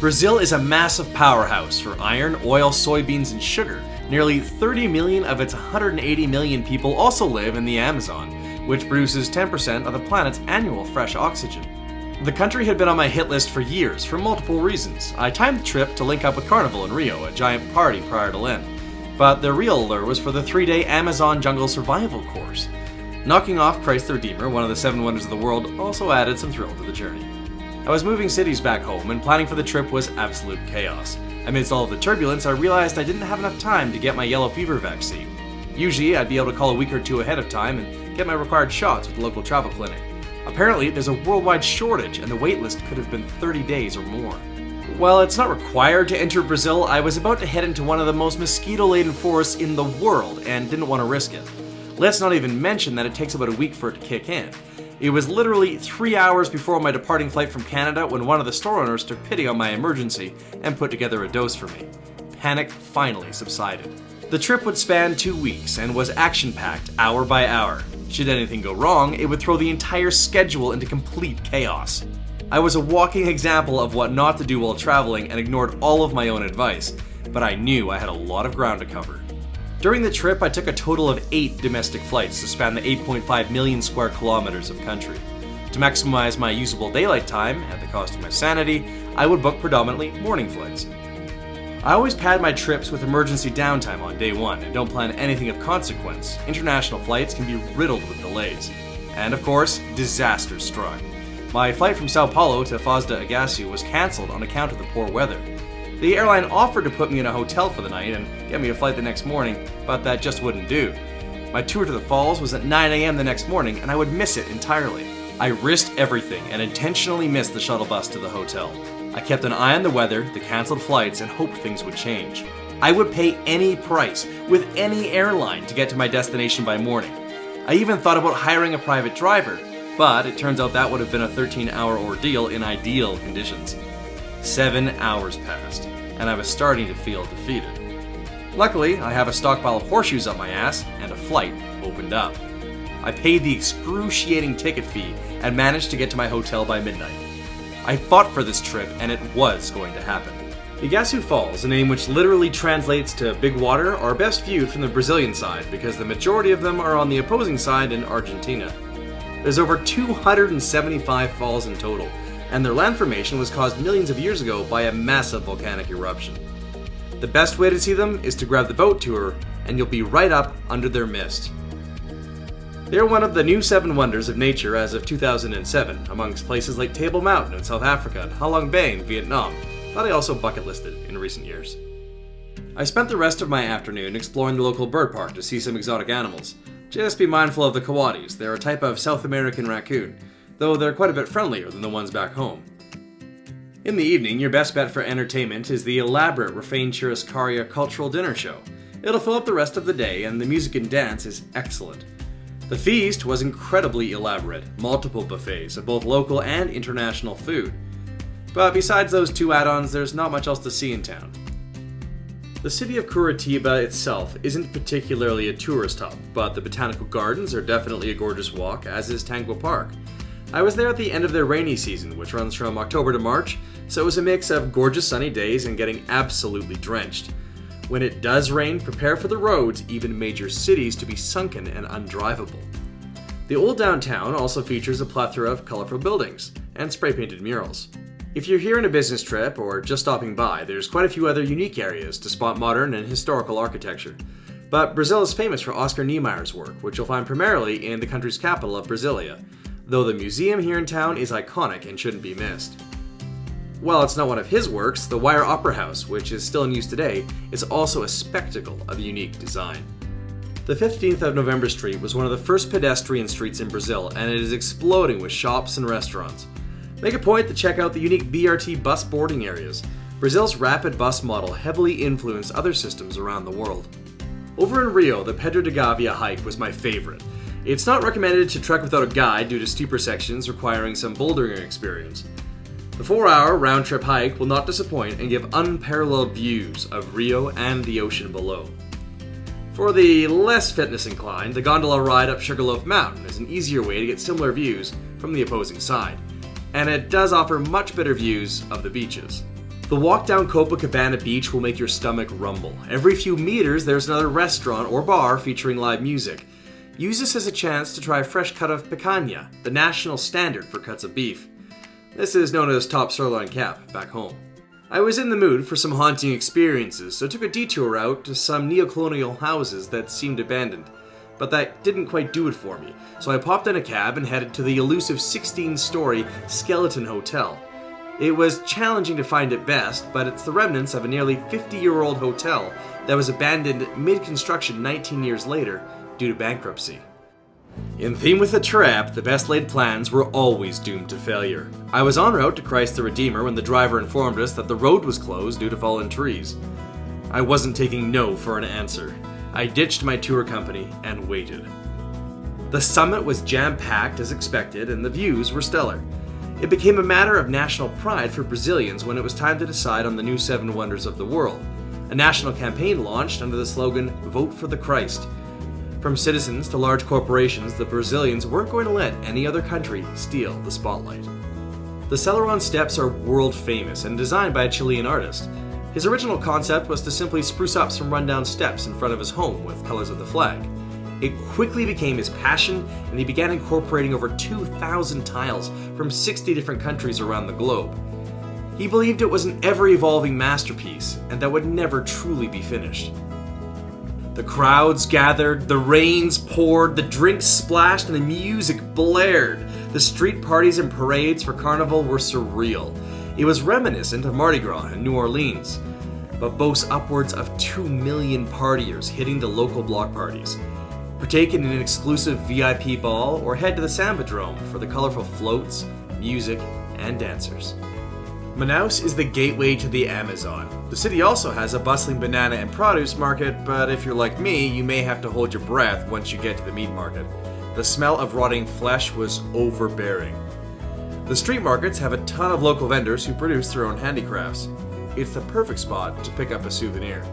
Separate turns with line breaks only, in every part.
Brazil is a massive powerhouse for iron, oil, soybeans, and sugar. Nearly 30 million of its 180 million people also live in the Amazon, which produces 10% of the planet's annual fresh oxygen. The country had been on my hit list for years for multiple reasons. I timed the trip to link up with Carnival in Rio, a giant party prior to Lent. But the real allure was for the 3-day Amazon jungle survival course. Knocking off Christ the Redeemer, one of the 7 wonders of the world, also added some thrill to the journey. I was moving cities back home, and planning for the trip was absolute chaos. Amidst all of the turbulence, I realized I didn't have enough time to get my yellow fever vaccine. Usually, I'd be able to call a week or 2 ahead of time and get my required shots with the local travel clinic. Apparently, there's a worldwide shortage, and the waitlist could have been 30 days or more. While it's not required to enter Brazil, I was about to head into one of the most mosquito-laden forests in the world and didn't want to risk it. Let's not even mention that it takes about a week for it to kick in. It was literally 3 hours before my departing flight from Canada when one of the store owners took pity on my emergency and put together a dose for me. Panic finally subsided. The trip would span 2 weeks and was action-packed hour by hour. Should anything go wrong, it would throw the entire schedule into complete chaos. I was a walking example of what not to do while traveling and ignored all of my own advice, but I knew I had a lot of ground to cover. During the trip, I took a total of 8 domestic flights to span the 8.5 million square kilometers of country. To maximize my usable daylight time, at the cost of my sanity, I would book predominantly morning flights. I always pad my trips with emergency downtime on day 1 and don't plan anything of consequence. International flights can be riddled with delays. And of course, disaster struck. My flight from Sao Paulo to Foz do Iguazu was cancelled on account of the poor weather. The airline offered to put me in a hotel for the night and get me a flight the next morning, but that just wouldn't do. My tour to the falls was at 9 a.m. the next morning and I would miss it entirely. I risked everything and intentionally missed the shuttle bus to the hotel. I kept an eye on the weather, the cancelled flights, and hoped things would change. I would pay any price, with any airline, to get to my destination by morning. I even thought about hiring a private driver, but it turns out that would have been a 13-hour ordeal in ideal conditions. 7 hours passed, and I was starting to feel defeated. Luckily, I have a stockpile of horseshoes up my ass, and a flight opened up. I paid the excruciating ticket fee and managed to get to my hotel by midnight. I fought for this trip, and it was going to happen. Iguazu Falls, a name which literally translates to big water, are best viewed from the Brazilian side because the majority of them are on the opposing side in Argentina. There's over 275 falls in total, and their land formation was caused millions of years ago by a massive volcanic eruption. The best way to see them is to grab the boat tour, and you'll be right up under their mist. They're one of the new 7 wonders of nature as of 2007, amongst places like Table Mountain in South Africa and Halong Bay in Vietnam, that I also bucket listed in recent years. I spent the rest of my afternoon exploring the local bird park to see some exotic animals. Just be mindful of the coatis. They're a type of South American raccoon, though they're quite a bit friendlier than the ones back home. In the evening, your best bet for entertainment is the elaborate Refrain Churrascaria cultural dinner show. It'll fill up the rest of the day, and the music and dance is excellent. The feast was incredibly elaborate, multiple buffets of both local and international food. But besides those 2 add-ons, there's not much else to see in town. The city of Curitiba itself isn't particularly a tourist hub, but the botanical gardens are definitely a gorgeous walk, as is Tango Park. I was there at the end of their rainy season, which runs from October to March, so it was a mix of gorgeous sunny days and getting absolutely drenched. When it does rain, prepare for the roads, even major cities, to be sunken and undrivable. The old downtown also features a plethora of colorful buildings and spray-painted murals. If you're here on a business trip or just stopping by, there's quite a few other unique areas to spot modern and historical architecture. But Brazil is famous for Oscar Niemeyer's work, which you'll find primarily in the country's capital of Brasilia, though the museum here in town is iconic and shouldn't be missed. While it's not one of his works, the Wire Opera House, which is still in use today, is also a spectacle of unique design. The 15th of November Street was one of the first pedestrian streets in Brazil, and it is exploding with shops and restaurants. Make a point to check out the unique BRT bus boarding areas. Brazil's rapid bus model heavily influenced other systems around the world. Over in Rio, the Pedra de Gávea hike was my favorite. It's not recommended to trek without a guide due to steeper sections requiring some bouldering experience. The 4-hour round-trip hike will not disappoint and give unparalleled views of Rio and the ocean below. For the less fitness inclined, the gondola ride up Sugarloaf Mountain is an easier way to get similar views from the opposing side, and it does offer much better views of the beaches. The walk down Copacabana Beach will make your stomach rumble. Every few meters, there's another restaurant or bar featuring live music. Use this as a chance to try a fresh cut of picanha, the national standard for cuts of beef. This is known as top sirloin cap back home. I was in the mood for some haunting experiences, so took a detour out to some neo-colonial houses that seemed abandoned. But that didn't quite do it for me, so I popped in a cab and headed to the elusive 16-story Skeleton Hotel. It was challenging to find at best, but it's the remnants of a nearly 50-year-old hotel that was abandoned mid-construction 19 years later due to bankruptcy. In theme with the trap, the best laid plans were always doomed to failure. I was en route to Christ the Redeemer when the driver informed us that the road was closed due to fallen trees. I wasn't taking no for an answer. I ditched my tour company and waited. The summit was jam-packed as expected, and the views were stellar. It became a matter of national pride for Brazilians when it was time to decide on the new 7 wonders of the world. A national campaign launched under the slogan, "Vote for the Christ." From citizens to large corporations, the Brazilians weren't going to let any other country steal the spotlight. The Celeron Steps are world famous and designed by a Chilean artist. His original concept was to simply spruce up some rundown steps in front of his home with colors of the flag. It quickly became his passion, and he began incorporating over 2,000 tiles from 60 different countries around the globe. He believed it was an ever-evolving masterpiece, and that would never truly be finished. The crowds gathered, the rains poured, the drinks splashed, and the music blared. The street parties and parades for Carnival were surreal. It was reminiscent of Mardi Gras in New Orleans, but boasts upwards of 2 million partiers hitting the local block parties. Partake in an exclusive VIP ball or head to the Sambadrome for the colorful floats, music, and dancers. Manaus is the gateway to the Amazon. The city also has a bustling banana and produce market, but if you're like me, you may have to hold your breath once you get to the meat market. The smell of rotting flesh was overbearing. The street markets have a ton of local vendors who produce their own handicrafts. It's the perfect spot to pick up a souvenir.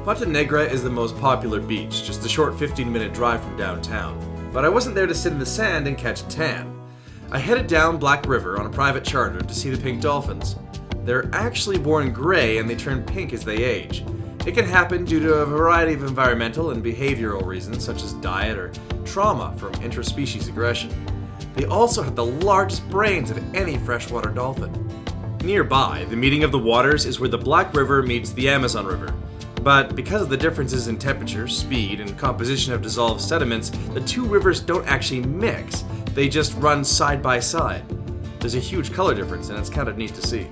Ponta Negra is the most popular beach, just a short 15-minute drive from downtown. But I wasn't there to sit in the sand and catch a tan. I headed down Black River on a private charter to see the pink dolphins. They're actually born gray and they turn pink as they age. It can happen due to a variety of environmental and behavioral reasons such as diet or trauma from interspecies aggression. They also have the largest brains of any freshwater dolphin. Nearby, the meeting of the waters is where the Black River meets the Amazon River. But because of the differences in temperature, speed, and composition of dissolved sediments, the two rivers don't actually mix, they just run side by side. There's a huge color difference and it's kind of neat to see.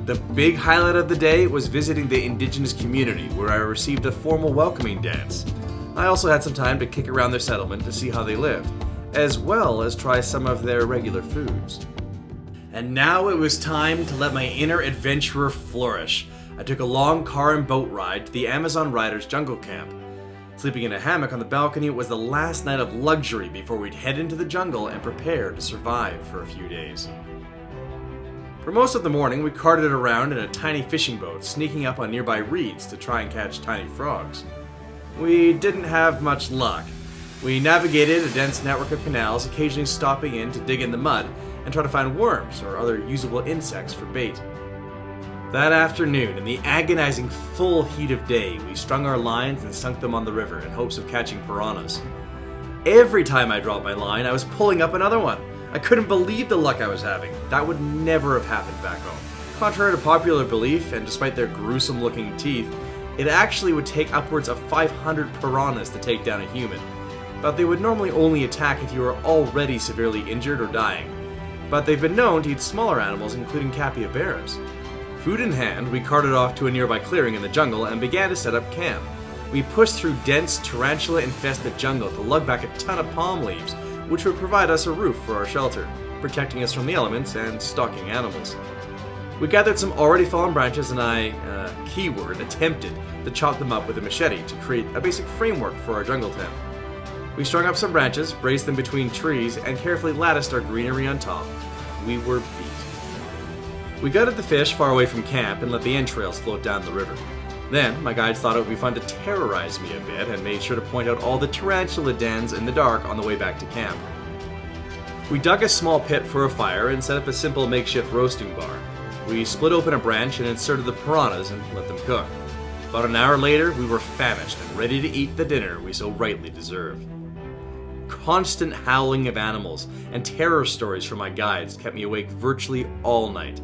The big highlight of the day was visiting the indigenous community where I received a formal welcoming dance. I also had some time to kick around their settlement to see how they lived, as well as try some of their regular foods. And now it was time to let my inner adventurer flourish. I took a long car and boat ride to the Amazon Riders Jungle Camp. Sleeping in a hammock on the balcony was the last night of luxury before we'd head into the jungle and prepare to survive for a few days. For most of the morning, we carted around in a tiny fishing boat, sneaking up on nearby reeds to try and catch tiny frogs. We didn't have much luck. We navigated a dense network of canals, occasionally stopping in to dig in the mud and try to find worms or other usable insects for bait. That afternoon, in the agonizing full heat of day, we strung our lines and sunk them on the river in hopes of catching piranhas. Every time I dropped my line, I was pulling up another one. I couldn't believe the luck I was having. That would never have happened back home. Contrary to popular belief, and despite their gruesome-looking teeth, it actually would take upwards of 500 piranhas to take down a human. But they would normally only attack if you were already severely injured or dying. But they've been known to eat smaller animals, including capybaras. Food in hand, we carted off to a nearby clearing in the jungle and began to set up camp. We pushed through dense, tarantula-infested jungle to lug back a ton of palm leaves, which would provide us a roof for our shelter, protecting us from the elements and stalking animals. We gathered some already fallen branches and attempted to chop them up with a machete to create a basic framework for our jungle tent. We strung up some branches, braced them between trees, and carefully latticed our greenery on top. We were beat. We gutted the fish far away from camp and let the entrails float down the river. Then, my guides thought it would be fun to terrorize me a bit and made sure to point out all the tarantula dens in the dark on the way back to camp. We dug a small pit for a fire and set up a simple makeshift roasting bar. We split open a branch and inserted the piranhas and let them cook. About an hour later, we were famished and ready to eat the dinner we so rightly deserved. Constant howling of animals and terror stories from my guides kept me awake virtually all night.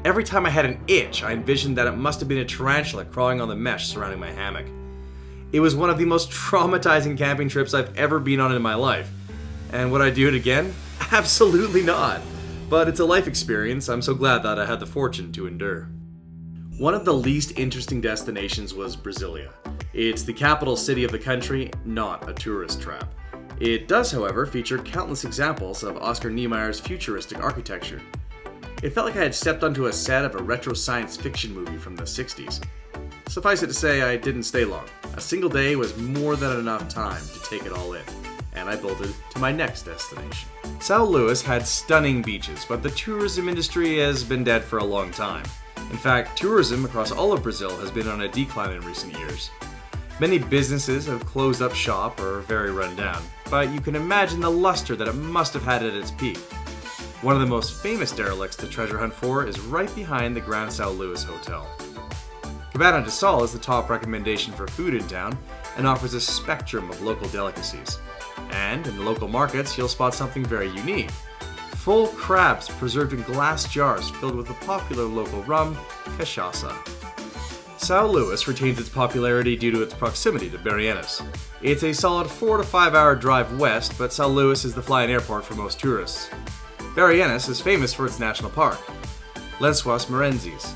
Every time I had an itch, I envisioned that it must have been a tarantula crawling on the mesh surrounding my hammock. It was one of the most traumatizing camping trips I've ever been on in my life. And would I do it again? Absolutely not. But it's a life experience I'm so glad that I had the fortune to endure. One of the least interesting destinations was Brasilia. It's the capital city of the country, not a tourist trap. It does, however, feature countless examples of Oscar Niemeyer's futuristic architecture. It felt like I had stepped onto a set of a retro science fiction movie from the 60s. Suffice it to say, I didn't stay long. A single day was more than enough time to take it all in, and I bolted to my next destination. São Luís had stunning beaches, but the tourism industry has been dead for a long time. In fact, tourism across all of Brazil has been on a decline in recent years. Many businesses have closed up shop or are very run down, but you can imagine the luster that it must have had at its peak. One of the most famous derelicts to treasure hunt for is right behind the Grand São Luís Hotel. Cabana de Sol is the top recommendation for food in town and offers a spectrum of local delicacies. And in the local markets, you'll spot something very unique. Full crabs preserved in glass jars filled with the popular local rum, cachaça. São Luís retains its popularity due to its proximity to Marianas. It's a solid 4 to 5 hour drive west, but São Luís is the fly-in airport for most tourists. Marianas is famous for its national park, Lençóis Maranhenses.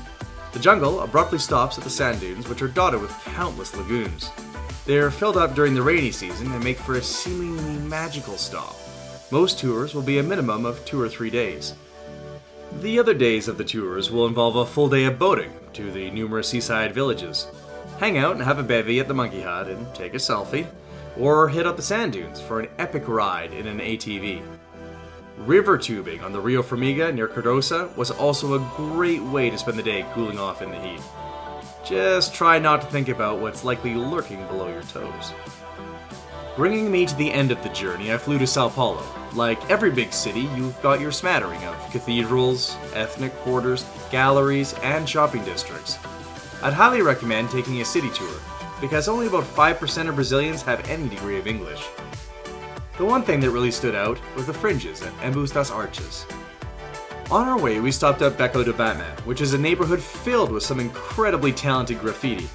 The jungle abruptly stops at the sand dunes, which are dotted with countless lagoons. They are filled up during the rainy season and make for a seemingly magical stop. Most tours will be a minimum of 2 or 3 days. The other days of the tours will involve a full day of boating to the numerous seaside villages. Hang out and have a bevy at the Monkey Hut and take a selfie, or hit up the sand dunes for an epic ride in an ATV. River tubing on the Rio Formiga near Cardoso was also a great way to spend the day cooling off in the heat. Just try not to think about what's likely lurking below your toes. Bringing me to the end of the journey, I flew to Sao Paulo. Like every big city, you've got your smattering of cathedrals, ethnic quarters, galleries, and shopping districts. I'd highly recommend taking a city tour, because only about 5% of Brazilians have any degree of English. The one thing that really stood out was the fringes at Embu das Artes. On our way, we stopped at Beco do Batman, which is a neighborhood filled with some incredibly talented graffiti.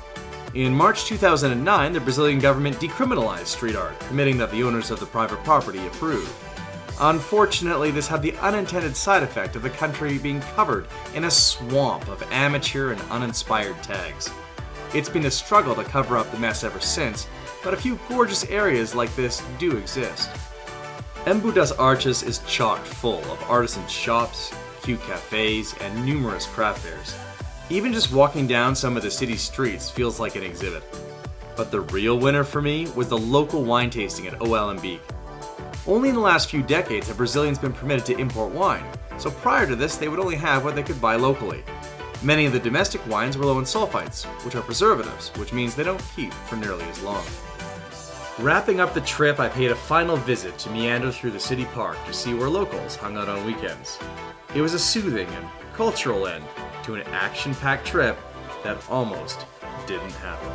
In March 2009, the Brazilian government decriminalized street art, permitting that the owners of the private property approve. Unfortunately, this had the unintended side effect of the country being covered in a swamp of amateur and uninspired tags. It's been a struggle to cover up the mess ever since, but a few gorgeous areas like this do exist. Embu das Artes is chock full of artisan shops, cute cafes, and numerous craft fairs. Even just walking down some of the city's streets feels like an exhibit. But the real winner for me was the local wine tasting at OLMB. Only in the last few decades have Brazilians been permitted to import wine, so prior to this they would only have what they could buy locally. Many of the domestic wines were low in sulfites, which are preservatives, which means they don't keep for nearly as long. Wrapping up the trip, I paid a final visit to meander through the city park to see where locals hung out on weekends. It was a soothing and cultural end to an action-packed trip that almost didn't happen.